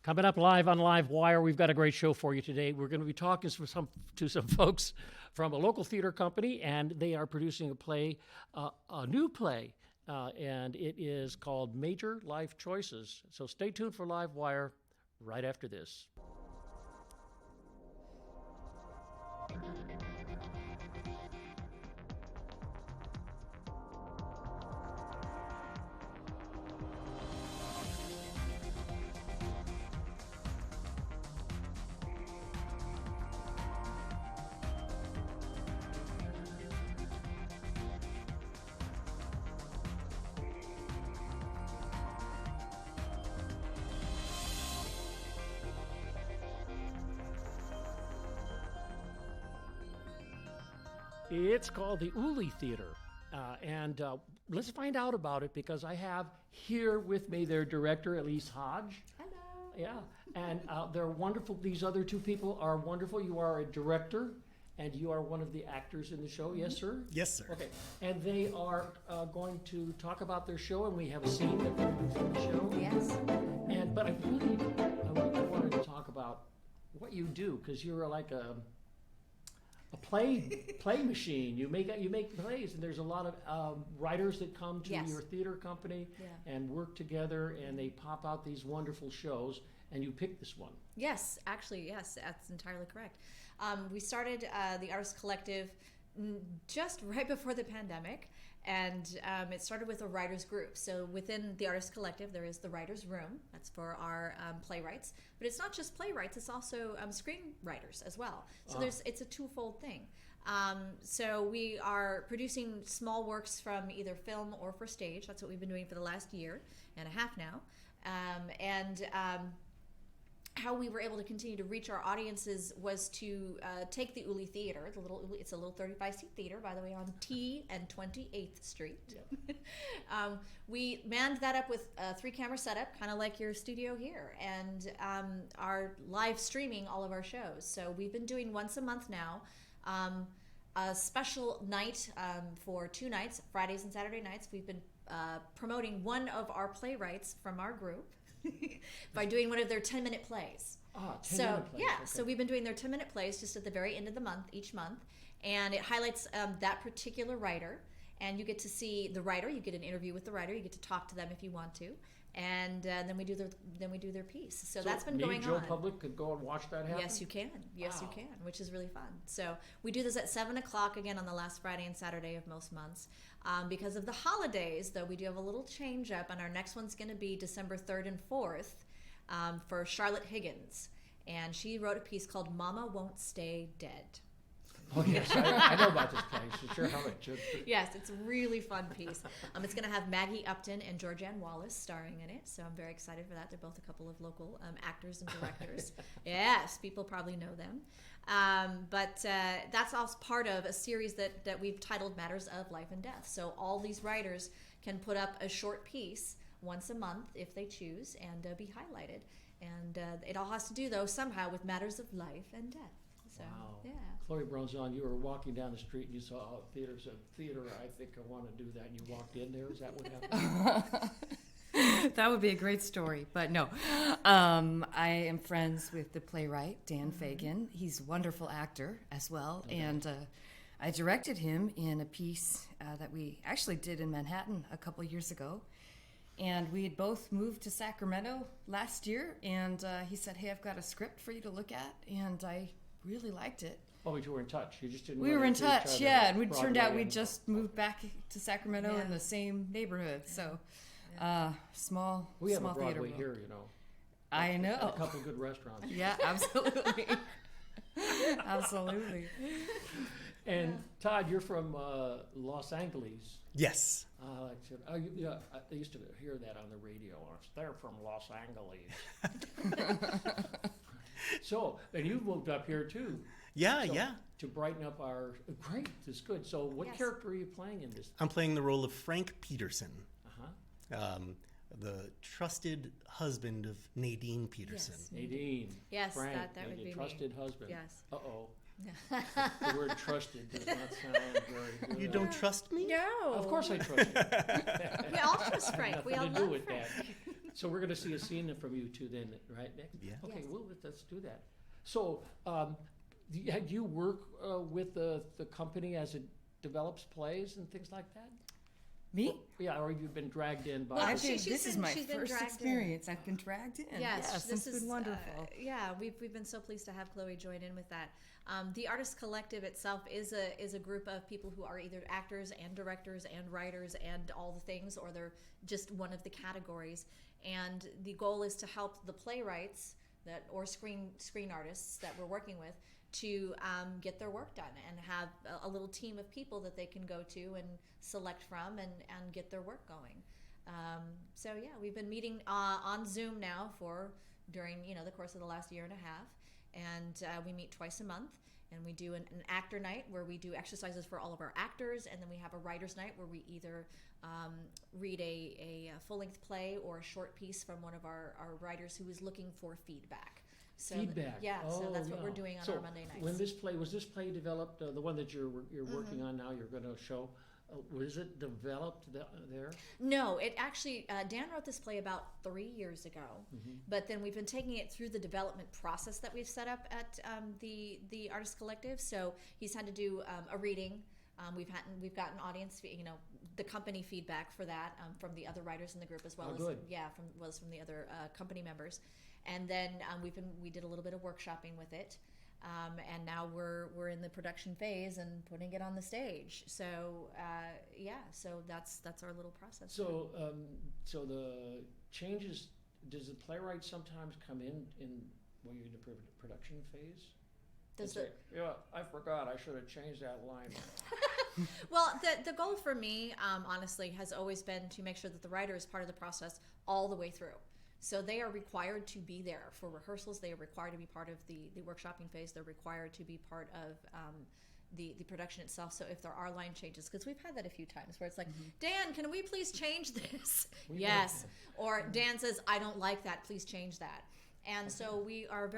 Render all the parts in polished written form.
Coming up live on LiveWire, we've got a great show for you today. We're going to be talking to some folks from a local theater company, and they are producing a play, a new play, and it is called Major Life Choices. So stay tuned for LiveWire right after this. It's called the Uli Theater, and let's find out about it because I have here with me their director, Elise Hodge. Hello. Yeah, and they're wonderful. These other two people are wonderful. You are a director, and you are one of the actors in the show. Yes, sir? Yes, sir. Okay, and they are going to talk about their show, and we have a scene that from the show. Yes. But I really wanted to talk about what you do because you're like a play machine. You make plays, and there's a lot of writers that come to Yes. your theater company and work together, and they pop out these wonderful shows, and you pick this one. Yes, actually, yes, that's entirely correct. We started the Artist Collective just right before the pandemic, and it started with a writers group. So within the Artist Collective, there is the writers room. That's for our playwrights, but it's not just playwrights; it's also screenwriters as well. So it's a twofold thing. So we are producing small works from either film or for stage. That's what we've been doing for the last year and a half now, how we were able to continue to reach our audiences was to take the Uli Theater, it's a little 35-seat theater, by the way, on T and 28th Street. Yep. We manned that up with a 3-camera setup, kind of like your studio here, and are live streaming all of our shows. So we've been doing once a month now, a special night for 2 nights, Fridays and Saturday nights. We've been promoting one of our playwrights from our group by doing one of their 10-minute plays. 10-minute plays. Yeah, okay. so we've been doing their 10-minute plays just at the very end of the month, each month, and it highlights that particular writer, and you get to see the writer, you get an interview with the writer, you get to talk to them if you want to, and then we do their piece. So that's been going on. Joe Public could go and watch that happen? Yes, you can. Yes, Wow. you can, which is really fun. So we do this at 7 o'clock again on the last Friday and Saturday of most months. Because of the holidays, though, we do have a little change up, and our next one's going to be December 3rd and 4th for Charlotte Higgins. And she wrote a piece called Mama Won't Stay Dead. Oh, yes, I know about this place. For sure, how it should. Yes, it's a really fun piece. It's going to have Maggie Upton and Georgianne Wallace starring in it, so I'm very excited for that. They're both a couple of local actors and directors. Yes, people probably know them. But that's all part of a series that we've titled Matters of Life and Death. So all these writers can put up a short piece once a month if they choose and be highlighted. And it all has to do, though, somehow with matters of life and death. So, wow. Yeah. Chloe Bronzon, you were walking down the street and you saw a theater, I think I want to do that, and you walked in there. Is that what happened? That would be a great story, but no. I am friends with the playwright, Dan Fagan. He's a wonderful actor as well, and I directed him in a piece that we actually did in Manhattan a couple years ago. And we had both moved to Sacramento last year, and he said, "Hey, I've got a script for you to look at," and I really liked it. Oh, but you were in touch. You just didn't. We were in touch, yeah, and it turned out we and just moved back to Sacramento in the same neighborhood. So, small we have small a Broadway theater world. here, you know. I know. And a couple good restaurants. Yeah, absolutely. Absolutely. And Todd, you're from Los Angeles. Yes. I used to hear that on the radio. They're from Los Angeles. So, and you moved up here too. Yeah, So, yeah. To brighten up our great, that's good. So, what Yes. character are you playing in this? I'm playing the role of Frank Peterson, Uh-huh. the trusted husband of Nadine Peterson. Yes. Nadine. Yes, Frank, that would be me. trusted husband. Yes. Uh-oh. The word trusted does not sound very good. You don't trust me? No. Of course I trust you. We all trust Frank. We all Nothing to do love with Frank. that. So we're going to see a scene from you two then, right, Nick? Yeah. Okay, Yes. well, let's do that. So, do you work with the company as it develops plays and things like that? Me? Yeah, or you've been dragged in by. Well, I've been, she's this is been- my she's been first dragged in. experience. I've been dragged in. Yes, it's been wonderful. Yeah, we've been so pleased to have Chloe join in with that. The Artist Collective itself is a group of people who are either actors and directors and writers and all the things, or they're just one of the categories. And the goal is to help the playwrights or screen artists that we're working with to get their work done and have a little team of people that they can go to and select from and get their work going. So yeah, we've been meeting on Zoom now during the course of the last year and a half, and we meet twice a month, and we do an actor night where we do exercises for all of our actors, and then we have a writer's night where we either read a full-length play or a short piece from one of our writers who is looking for feedback. So Feedback. so that's what yeah. we're doing on So our Monday nights. When was this play developed? The one that you're working on now, you're going to show. Was it developed there? No, it actually, Dan wrote this play about 3 years ago, but then we've been taking it through the development process that we've set up at the Artist Collective. So he's had to do a reading. We've gotten audience, the company feedback for that from the other writers in the group as well as good. from the other company members, and then we did a little bit of workshopping with it. And now we're in the production phase and putting it on the stage. So so that's our little process. So so the changes. Does the playwright sometimes come in when you're in the production phase? Yeah, I forgot. I should have changed that line. Well, the goal for me, honestly, has always been to make sure that the writer is part of the process all the way through. So they are required to be there for rehearsals. They are required to be part of the workshopping phase. They're required to be part of the production itself. So if there are line changes, because we've had that a few times where it's like, Dan, can we please change this? Yes. Or Dan says, I don't like that. Please change that. And so we are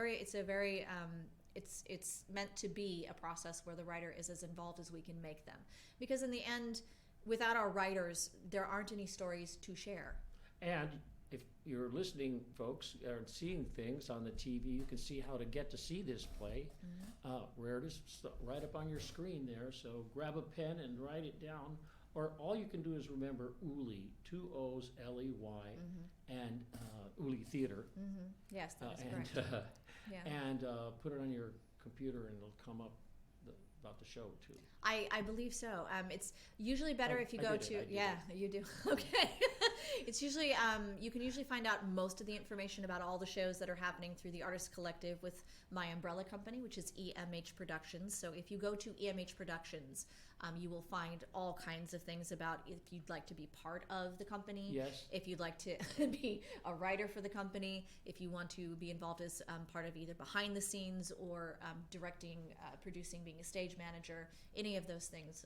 it's meant to be a process where the writer is as involved as we can make them. Because in the end, without our writers, there aren't any stories to share. And if you're listening, folks, or seeing things on the TV, you can see how to get to see this play. Where it is, right up on your screen there. So grab a pen and write it down. Or all you can do is remember Uli, 2 O's, L-E-Y, and Uli Theater. Yes, that is and correct. Yeah. and put it on your computer, and it'll come up about the show too. I believe so. It's usually better if you I go did to. it, I did Yeah, you do. Okay. It's usually you can usually find out most of the information about all the shows that are happening through the Artist Collective with my umbrella company, which is EMH Productions. So if you go to EMH Productions, you will find all kinds of things about if you'd like to be part of the company. Yes. If you'd like to be a writer for the company, if you want to be involved as part of either behind the scenes or directing, producing, being a stage manager, any of those things,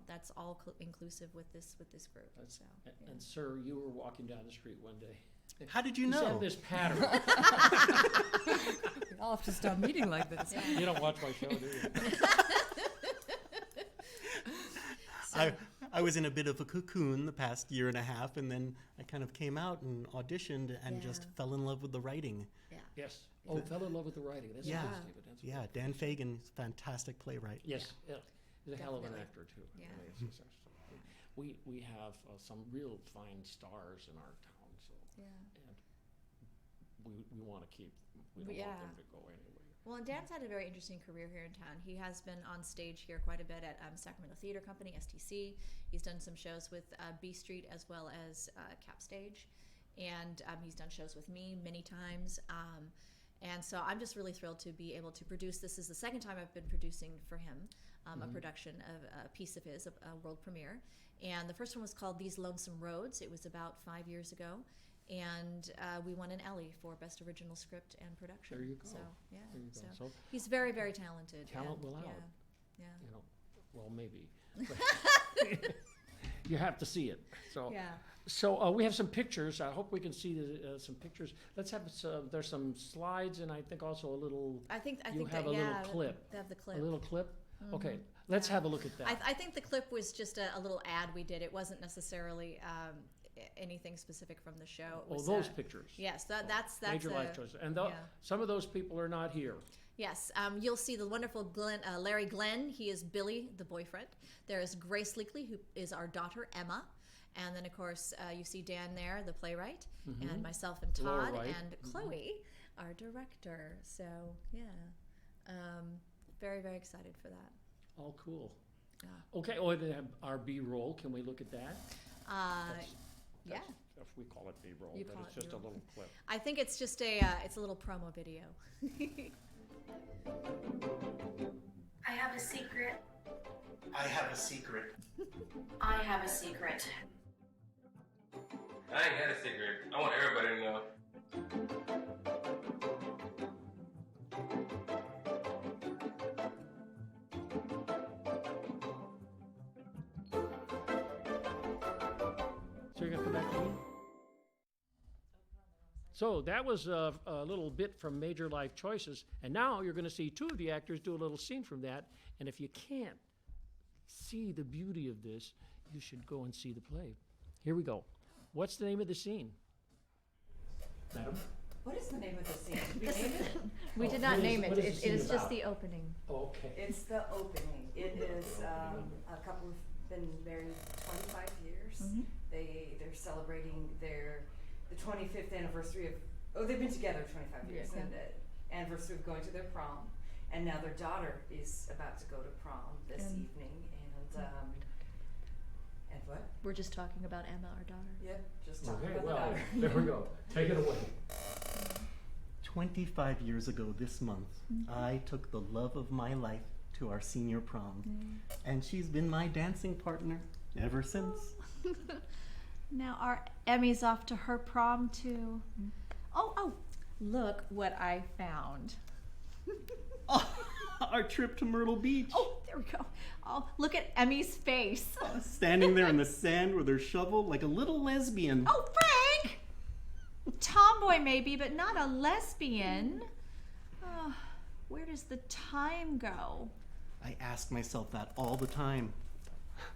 that's all inclusive with this group. So, yeah. And sir, you were walking down the street one day. How did you You said know? this pattern. We all have to stop meeting like this. You don't watch my show, do you? I was in a bit of a cocoon the past year and a half, and then I kind of came out and auditioned and just fell in love with the writing. Yeah. Yes. Oh, fell in love with the writing. That's Yeah. interesting. But that's Yeah, Dan Fagan is a fantastic playwright. Yes. Yeah. He's a hell of an Definitely. actor too. Yeah. I mean, we have some real fine stars in our town, so and we want to keep. We don't want them to go anywhere. Well, and Dan's had a very interesting career here in town. He has been on stage here quite a bit at Sacramento Theater Company, STC. He's done some shows with B Street as well as Cap Stage. And he's done shows with me many times. And so I'm just really thrilled to be able to produce. This is the second time I've been producing for him a production of a piece of his, a world premiere. And the first one was called These Lonesome Roads. It was about 5 years ago. And we won an Ellie for Best Original Script and Production. There you go. So, yeah. There you go. So So he's very, very talented. Talent and, will out. Yeah. you know, well, maybe. You have to see it. So, Yeah. so we have some pictures. I hope we can see some pictures. Let's have some. There's some slides, and I think also a little. I think You that, have a little clip. They have the clip. A little clip. Okay, let's have a look at that. I think the clip was just a little ad we did. It wasn't necessarily. anything specific from the show. It Oh, was, those pictures. Yes, that's Major life choices. And some of those people are not here. Yes, you'll see the wonderful Larry Glenn. He is Billy, the boyfriend. There is Grace Leakley, who is our daughter, Emma. And then, of course, you see Dan there, the playwright, and myself and Todd, and Chloe, our director. So, yeah, very, very excited for that. All cool. Okay, oh, they have our B-roll. Can we look at that? Yeah. If we call it B-roll, You but call it's it just a B-roll. little clip. I think it's just a little promo video. I have a secret. I have a secret. I have a secret. I ain't had a secret. I want everybody to know. So you're going to come back to me? So that was a little bit from Major Life Choices, and now you're going to see two of the actors do a little scene from that, and if you can't see the beauty of this, you should go and see the play. Here we go. What's the name of the scene? Madam? What is the name of the scene? Did we name it? We did what not is- name it. what is the It scene is just about? the opening. Okay. It's the opening. It is a couple have been married 25 years. They're celebrating the 25th anniversary of, they've been together 25 years, Yeah. and the anniversary of going to their prom. And now their daughter is about to go to prom this evening, and what? We're just talking about Emma, our daughter. Yep, just talking Okay, about well, the there daughter. we go. Take it away. 25 years ago this month, I took the love of my life to our senior prom, and she's been my dancing partner ever since. Now our Emmy's off to her prom too. Oh, look what I found. Oh, our trip to Myrtle Beach. Oh, there we go. Oh, look at Emmy's face. Standing there in the sand with her shovel like a little lesbian. Oh, Frank! Tomboy maybe, but not a lesbian. Oh, where does the time go? I ask myself that all the time.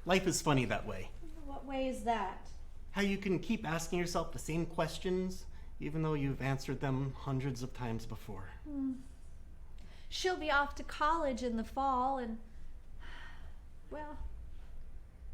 Life is funny that way. What way is that? How you can keep asking yourself the same questions even though you've answered them hundreds of times before. She'll be off to college in the fall and, well,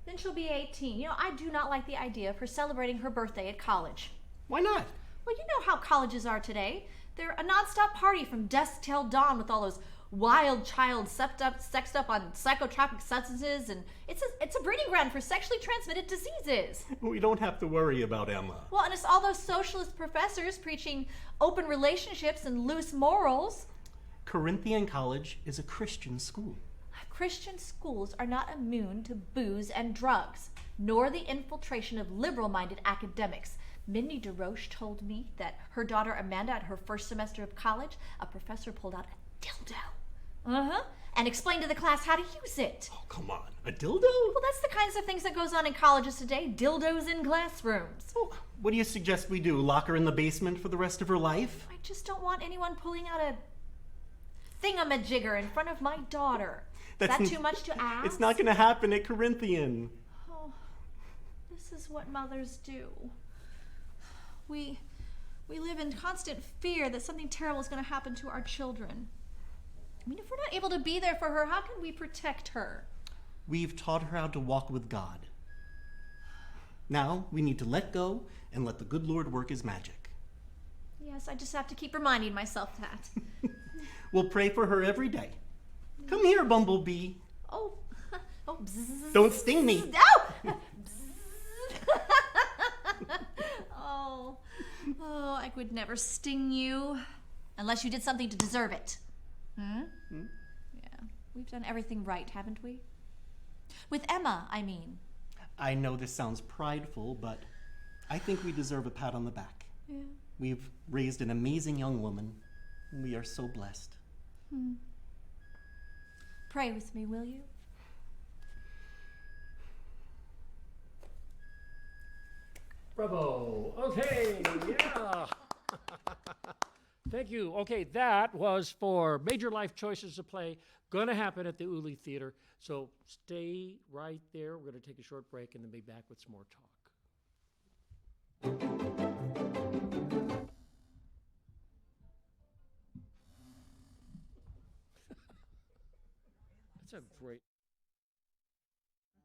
then she'll be 18. You know, I do not like the idea of her celebrating her birthday at college. Why not? Well, you know how colleges are today. They're a nonstop party from dusk till dawn with all those wild child sexed up on psychotropic substances, and it's a breeding ground for sexually transmitted diseases. We don't have to worry about Emma. Well, and it's all those socialist professors preaching open relationships and loose morals. Corinthian College is a Christian school. Christian schools are not immune to booze and drugs, nor the infiltration of liberal-minded academics. Mindy DeRoche told me that her daughter Amanda, at her first semester of college, a professor pulled out a dildo. And explained to the class how to use it. Oh, come on. A dildo? Well, that's the kinds of things that goes on in colleges today. Dildos in classrooms. Oh, what do you suggest we do? Lock her in the basement for the rest of her life? I just don't want anyone pulling out a thingamajigger in front of my daughter. Is that too much to ask? It's not going to happen at Corinthian. Oh, this is what mothers do. We live in constant fear that something terrible is going to happen to our children. I mean, if we're not able to be there for her, how can we protect her? We've taught her how to walk with God. Now we need to let go and let the good Lord work his magic. Yes, I just have to keep reminding myself that. We'll pray for her every day. Come here, Bumblebee. Oh, bzzz. Don't sting me. No! oh, I would never sting you unless you did something to deserve it. Yeah, we've done everything right, haven't we? With Emma, I mean. I know this sounds prideful, but I think we deserve a pat on the back. Yeah. We've raised an amazing young woman, and we are so blessed. Pray with me, will you? Bravo. Okay, yeah. Thank you. Okay, that was for Major Life Choices to Play. Going to happen at the Uli Theater. So stay right there. We're going to take a short break and then be back with some more talk. a great.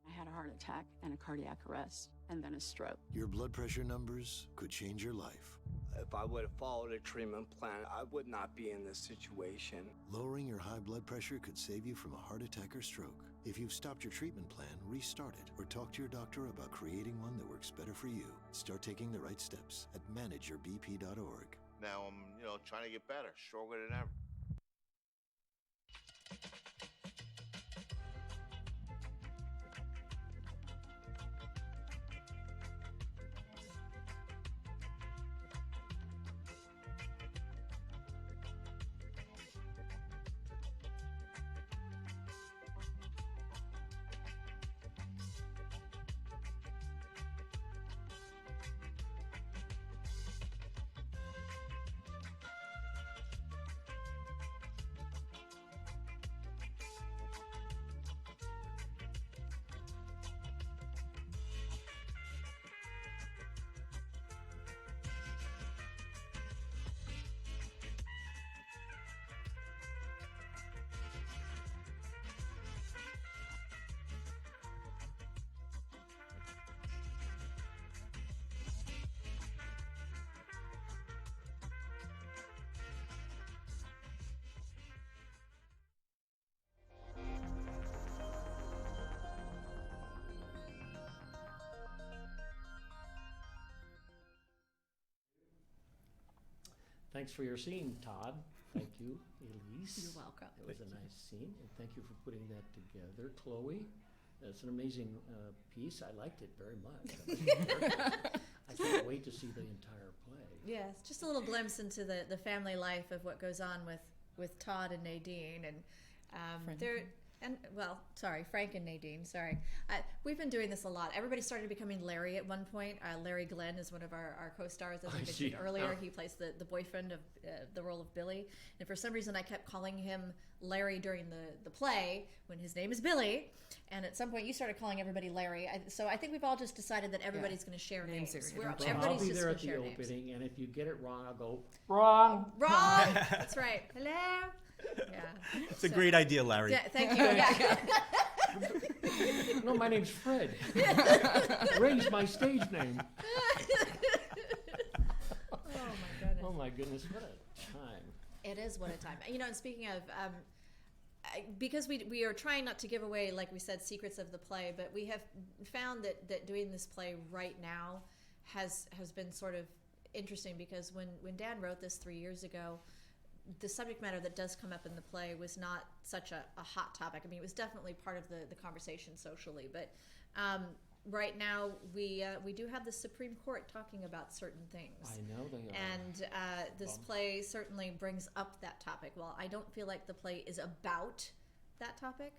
I had a heart attack and a cardiac arrest and then a stroke. Your blood pressure numbers could change your life. If I would have followed a treatment plan, I would not be in this situation. Lowering your high blood pressure could save you from a heart attack or stroke. If you've stopped your treatment plan, restart it or talk to your doctor about creating one that works better for you. Start taking the right steps at manageyourbp.org. Now I'm, trying to get better, stronger than ever. Thanks for your scene, Todd. Thank you, Elise. You're welcome. It was a nice scene, and thank you for putting that together, Chloe. It's an amazing piece. I liked it very much. I can't wait to see the entire play. Yes, just a little glimpse into the family life of what goes on with Todd and Nadine, and Frank and Nadine. Sorry, we've been doing this a lot. Everybody started becoming Larry at one point. Larry Glenn is one of our co-stars, as I mentioned earlier. He plays the boyfriend of the role of Billy, and for some reason I kept calling him Larry during the play when his name is Billy, and at some point you started calling everybody Larry. So I think we've all just decided that everybody's going to share names. I'll be there at the opening, and if you get it wrong, I'll go wrong. Wrong. That's right. Hello. Yeah. It's a great idea, Larry. Yeah, thank you. Yeah. No, my name's Fred. Ray's my stage name. Oh my goodness. Oh my goodness, what a time. It is what a time. And speaking of, because we are trying not to give away, like we said, secrets of the play, but we have found that doing this play right now has been sort of interesting, because when Dan wrote this 3 years ago, the subject matter that does come up in the play was not such a hot topic. I mean, it was definitely part of the conversation socially, but right now we do have the Supreme Court talking about certain things. I know they are. And this play certainly brings up that topic. Well, I don't feel like the play is about that topic.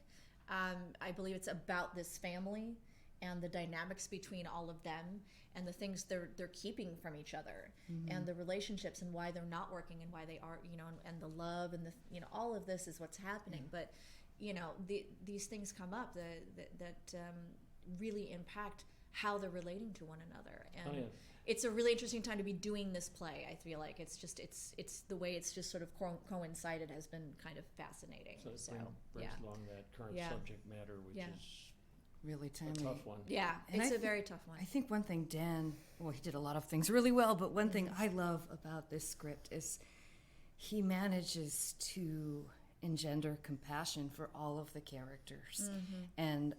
I believe it's about this family and the dynamics between all of them, and the things they're keeping from each other, and the relationships, and why they're not working, and why they are, and the love, and the all of this is what's happening. But these things come up that really impact how they're relating to one another, and it's a really interesting time to be doing this play. I feel like it's the way it's just sort of coincided has been kind of fascinating. So it brings along that current subject matter, which is really timely. A tough one. Yeah, and it's a very tough one. I think one thing Dan, he did a lot of things really well, but one thing I love about this script is he manages to engender compassion for all of the characters. And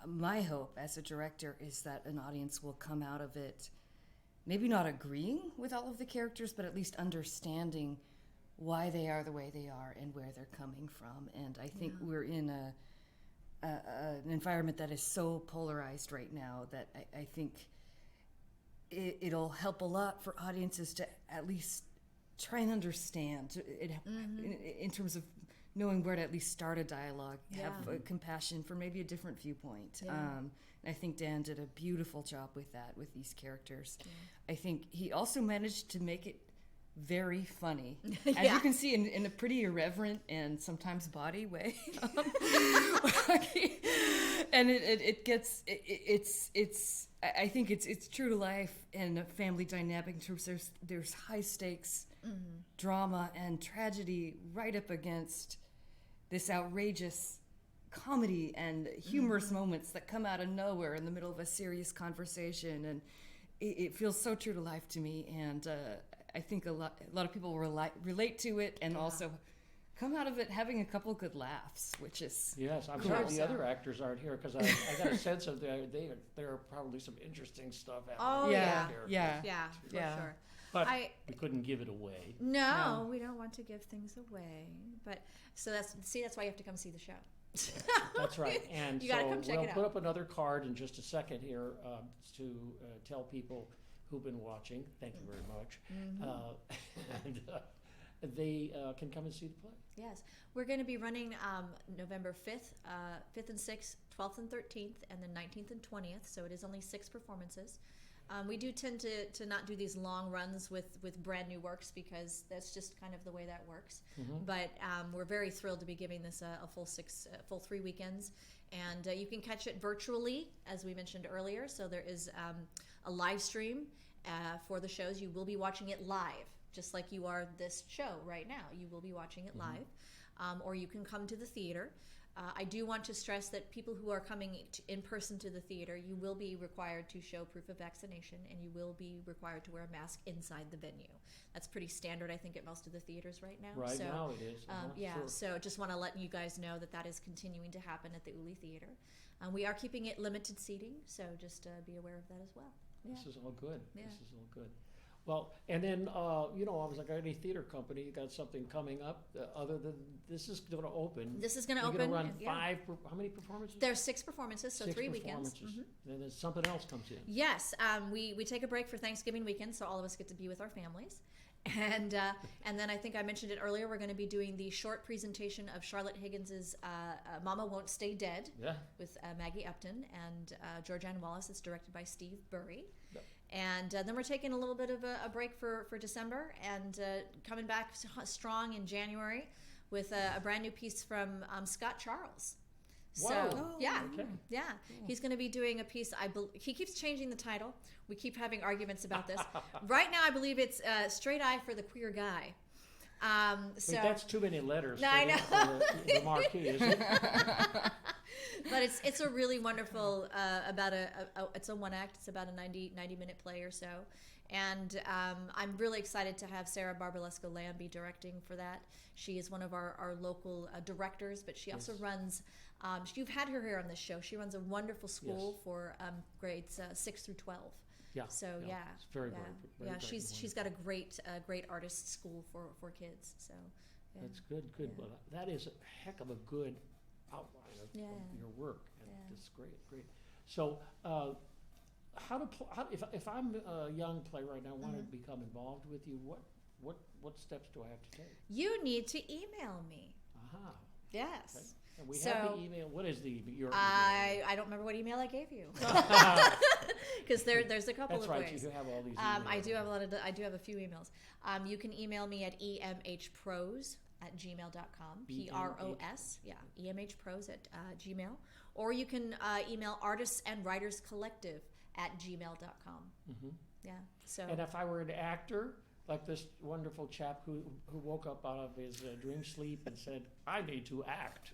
my hope as a director is that an audience will come out of it maybe not agreeing with all of the characters, but at least understanding why they are the way they are and where they're coming from. And I think we're in an environment that is so polarized right now that I think it'll help a lot for audiences to at least try and understand it, in terms of knowing where to at least start a dialogue, have compassion for maybe a different viewpoint. I think Dan did a beautiful job with that, with these characters. I think he also managed to make it very funny, as you can see, in a pretty irreverent and sometimes bawdy way. And I think it's true to life and a family dynamic in terms there's high stakes drama and tragedy right up against this outrageous comedy and humorous moments that come out of nowhere in the middle of a serious conversation, and it feels so true to life to me. And I think a lot of people will relate to it, and also come out of it having a couple good laughs, which is Yes, I'm cool. sorry the other actors aren't here because I got a sense of there are probably some interesting stuff happening. Oh, with yeah. their Yeah. characters. Yeah, for sure. But we couldn't give it away. No, we don't want to give things away. But so that's why you have to come see the show. That's right. And You gotta so come check we'll it put out. up another card in just a second here to tell people who've been watching. Thank you very much. And they can come and see the play. Yes, we're going to be running November 5th, 5th and 6th, 12th and 13th, and then 19th and 20th. So it is only 6 performances. We do tend to not do these long runs with brand new works because that's just kind of the way that works. But we're very thrilled to be giving this a full 3 weekends, and you can catch it virtually, as we mentioned earlier. So there is a live stream for the shows. You will be watching it live, just like you are this show right now. You will be watching it live, or you can come to the theater. I do want to stress that people who are coming in person to the theater, you will be required to show proof of vaccination, and you will be required to wear a mask inside the venue. That's pretty standard, I think, at most of the theaters right now. Right so, now it is. yeah, Sure. so just want to let you guys know that is continuing to happen at the Uli Theater. We are keeping it limited seating, so just be aware of that as well. Yeah. This is all good. Yeah. This is all good. Well, and then, I was like, any theater company, you got something coming up other than this is going to open. This is going to You're open. going to run yeah. 5, how many performances? There's 6 performances, so 6 3 weekends. performances. And then something else comes in. Yes, we take a break for Thanksgiving weekend, so all of us get to be with our families. And then I think I mentioned it earlier, we're going to be doing the short presentation of Charlotte Higgins's Mama Won't Stay Dead with Maggie Upton and Georgianne Wallace. It's directed by Steve Burry. Yep. And then we're taking a little bit of a break for December and coming back strong in January with a brand new piece from Scott Charles. So, Wow. yeah, Okay. yeah. He's going to be doing a piece. He keeps changing the title. We keep having arguments about this. Right now, I believe it's Straight Eye for the Queer Guy. So Wait, that's too many letters No, I know. for the marquee, isn't it? But it's a really wonderful about it's a one act. It's about a 90-minute play or so. And I'm really excited to have Sarah Barbalesco Lamb be directing for that. She is one of our local directors, but she also runs, you've had her here on this show. She runs a wonderful school for grades 6 through 12. Yeah. So It's very, very, very yeah. bright She's got a great artist school for kids. So yeah. That's good. Yeah. Well, that is a heck of a good outline of your work. And it's great. So, if I'm a young playwright and I want to become involved with you, what steps do I have to take? You need to email me. Aha. Yes. Okay. And we have the email. What is your email? I don't remember what email I gave you. Because there's a couple That's of right. ways. You have all these emails. I do have a few emails. You can email me at emhpros@gmail.com. PROS. Yeah. emhpros at gmail. Or you can email artistsandwriterscollective@gmail.com. Yeah. So. And if I were an actor, like this wonderful chap who woke up out of his dream sleep and said, "I need to act."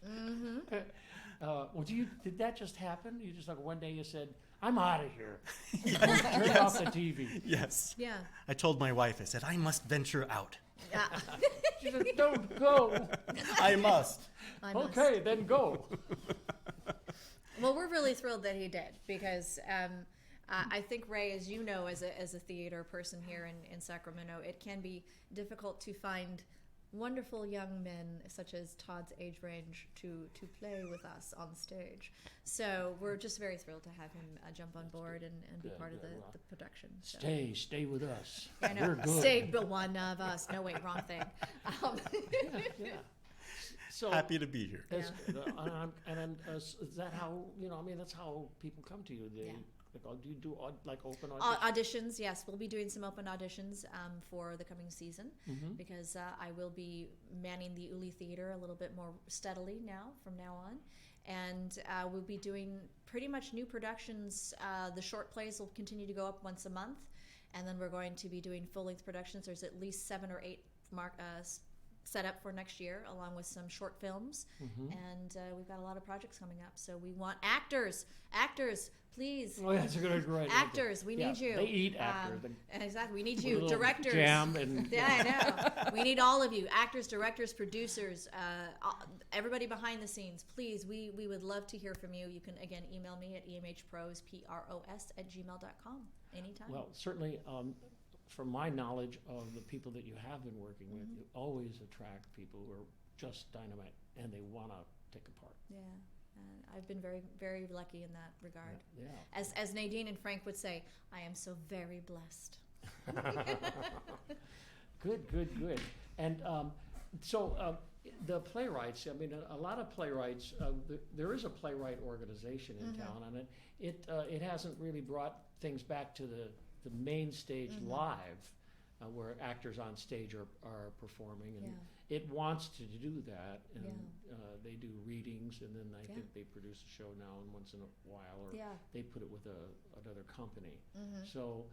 Did that just happen? You just like one day you said, "I'm out of here." Turn off the TV. Yes. Yeah. I told my wife, I said, I must venture out. Yeah. She said, "Don't go." I must. Okay, then go. Well, we're really thrilled that he did because I think, Ray, as you know, as a theater person here in Sacramento, it can be difficult to find wonderful young men such as Todd's age range to play with us on stage. So we're just very thrilled to have him jump on board and be part of the production. So. Stay with us. I know. We're good. Stay but one of us. No, wait, wrong thing. Yeah. So Happy to be here. Is that how that's how people come to you? Do you do open auditions? Auditions? Yes, we'll be doing some open auditions for the coming season because I will be manning the Uli Theater a little bit more steadily from now on, and we'll be doing pretty much new productions. The short plays will continue to go up once a month, and then we're going to be doing full-length productions. There's at least 7 or 8 set up for next year, along with some short films, and we've got a lot of projects coming up. So we want actors, please. Oh, that's a good right. Actors, we need you. They eat actors. Exactly, we need With a you. little Directors. jam and Yeah, I know. We need all of you. Actors, directors, producers, everybody behind the scenes. Please, we would love to hear from you. You can, again, email me at emhpros@gmail.com anytime. Well, certainly, from my knowledge of the people that you have been working with, you always attract people who are just dynamite and they want to take a part. Yeah. I've been very, very lucky in that regard. Yeah. As Nadine and Frank would say, I am so very blessed. Good. And so the playwrights, I mean, a lot of playwrights, there is a playwright organization in town, and it hasn't really brought things back to the main stage live, where actors on stage are performing, and it wants to do that, and they do readings, and then I think they produce a show now and once in a while, or they put it with another company. So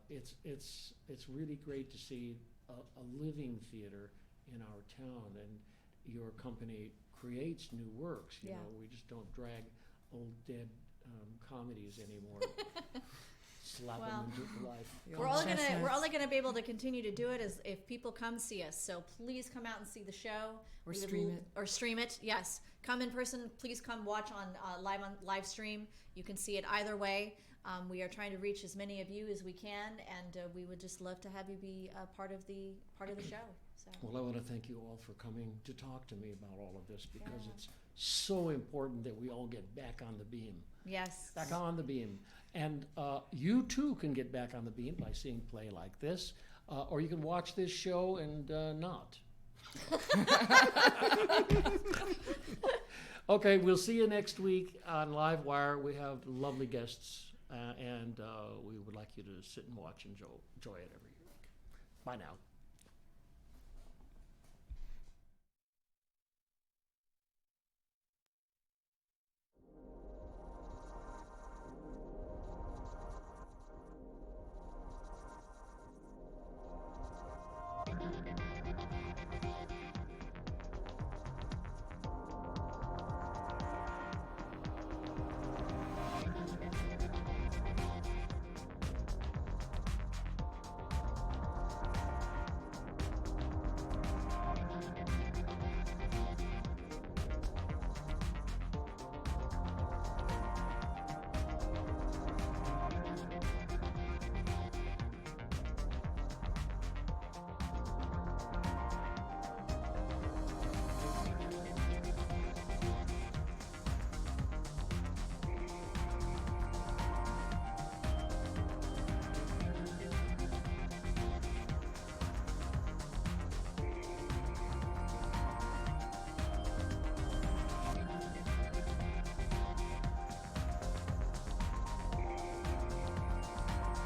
it's really great to see a living theater in our town, and your company creates new works. You know, we just don't drag old dead comedies anymore. Slap them into life. We're only gonna be able to continue to do it as if people come see us. So please come out and see the show, Or stream it. Or stream it. Yes, come in person. Please come watch on live stream. You can see it either way. We are trying to reach as many of you as we can, and we would just love to have you be a part of the show. So. Well, I want to thank you all for coming to talk to me about all of this, because it's so important that we all get back on the beam. Yes. Back on the beam. And you too can get back on the beam by seeing play like this, or you can watch this show and not. Okay, we'll see you next week on LiveWire. We have lovely guests, and we would like you to sit and watch and enjoy it every week. Bye now.